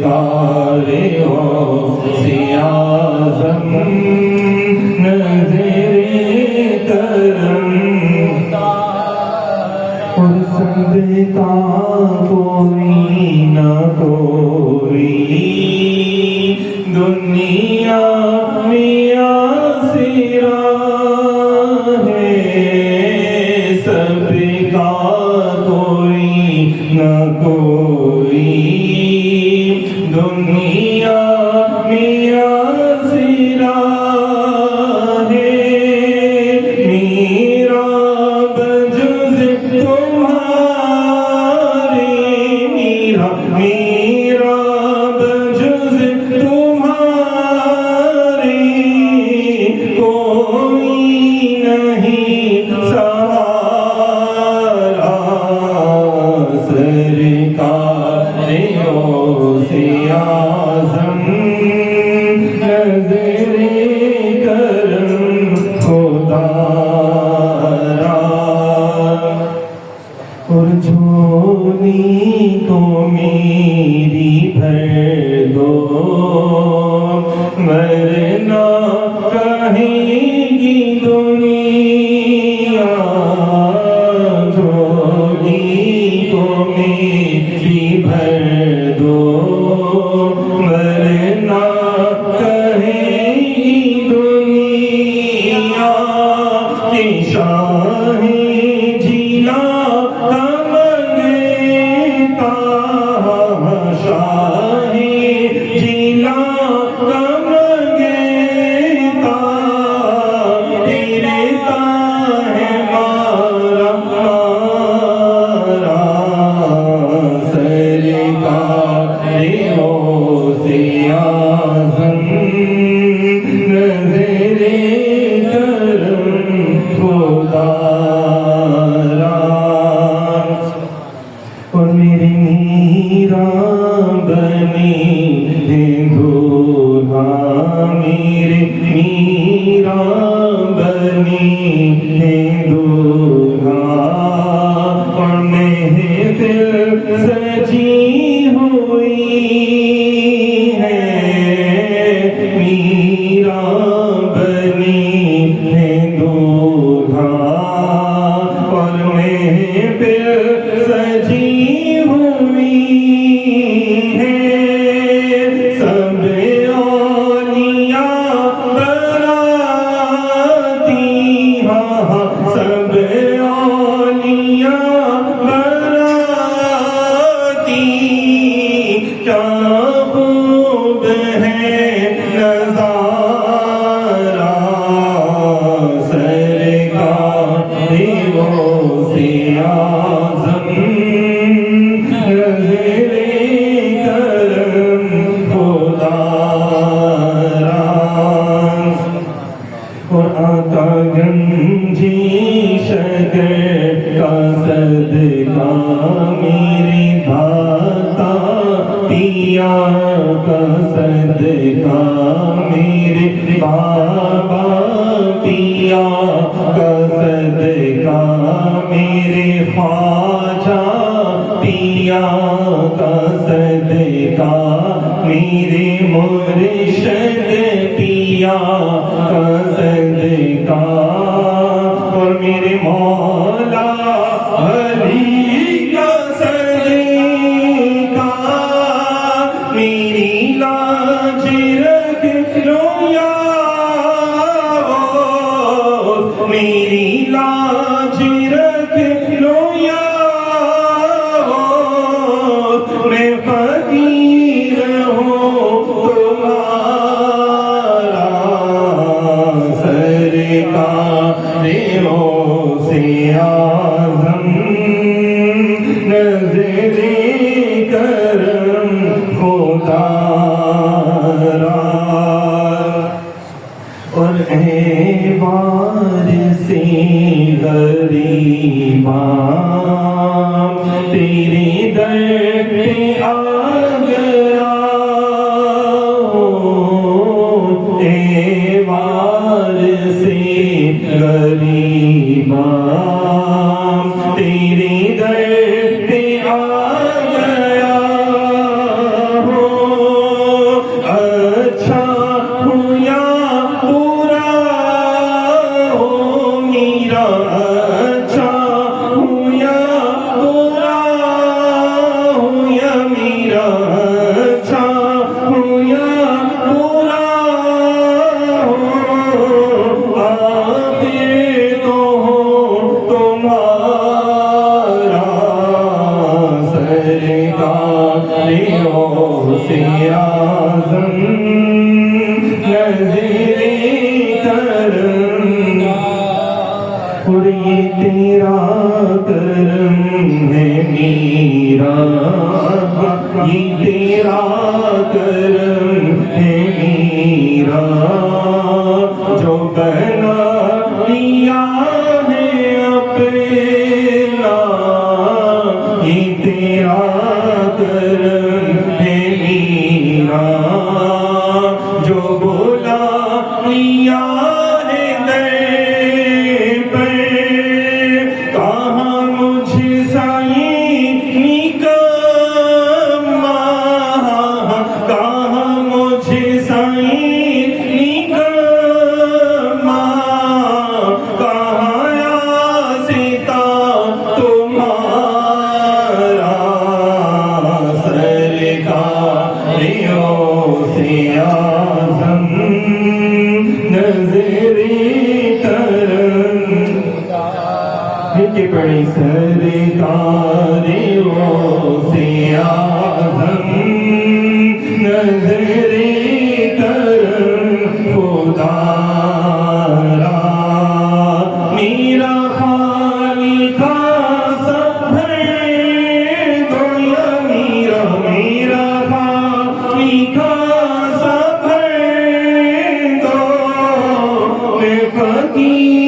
سرکار غوث اعظم نظر کرم اور صدقہ کوئی نہ کوئی دنیا میں آسرا ہے سب کا کوئی نہ کوئی دنیا میں آسرا ہے میرا بجز تمہارے میرا بجز تمہارے کوئی نہیں سہارا سرکار غوث اعظم نظر کرم خدا را اور جھولی کو میری بھر دو ورنہ کہیں گی دنیا جھولی کو میری بھر دو ورنہ کہیں گی دنیا کہ شاہ جیلا کمنگتا شاہ جیلا کمنگتا تیرتا ہے مارا مارا سرکار غوث اعظم نظر کرم خدا را اور میری میرا بنی دولہا میرے میرا بنی دولہا اور محفل سجی ہوئی ہے میرا بنی دولہا اور محفل سجی ہوئی ہے سب اولیاء براتی سب اولیاء براتی کیا خوب ہے نظارہ سرکار غوث اعظم نظر کرم خدا را اور آقا گنجی شکر کا صدقہ میرے داتا پیا کا صدقہ میرے بابا پیا کا صدقہ میرے خواجہ پیا کا صدقہ میرے مرشد پیا کا صدقہ اور میرے مولا علی کا صدقہ میری لاج رکھ لو یا غوث میری لاج رکھ لو یا غوث میں فقیر ہوں تمہارا سرکار غوث اعظم نظر کرم خدا را اور اے وارث غریباں تیرے در پہ آ گیا اے وارث غریباں تیرے در پہ آ گیا سے اعظم نظر کرم اور یہ تیرا کرم ہے میرا یہ تیرا کرم ہے میرا جو بنا لیا ہے اپنا یہ تیرا کرم ہے میرا جو بولا لیا ہے در پر کہاں مجھے سائیں نکما کہاں مجھے سائیں نکما کہاں یاستا تمہارا سرکاریوں سے اعظم نظر کرم کہ بڑی سرکاریوں سے اعظم نظر کرم خدا را میرا خالق سب بھر دو یا میرا خالق سب بھر دو میں فقیر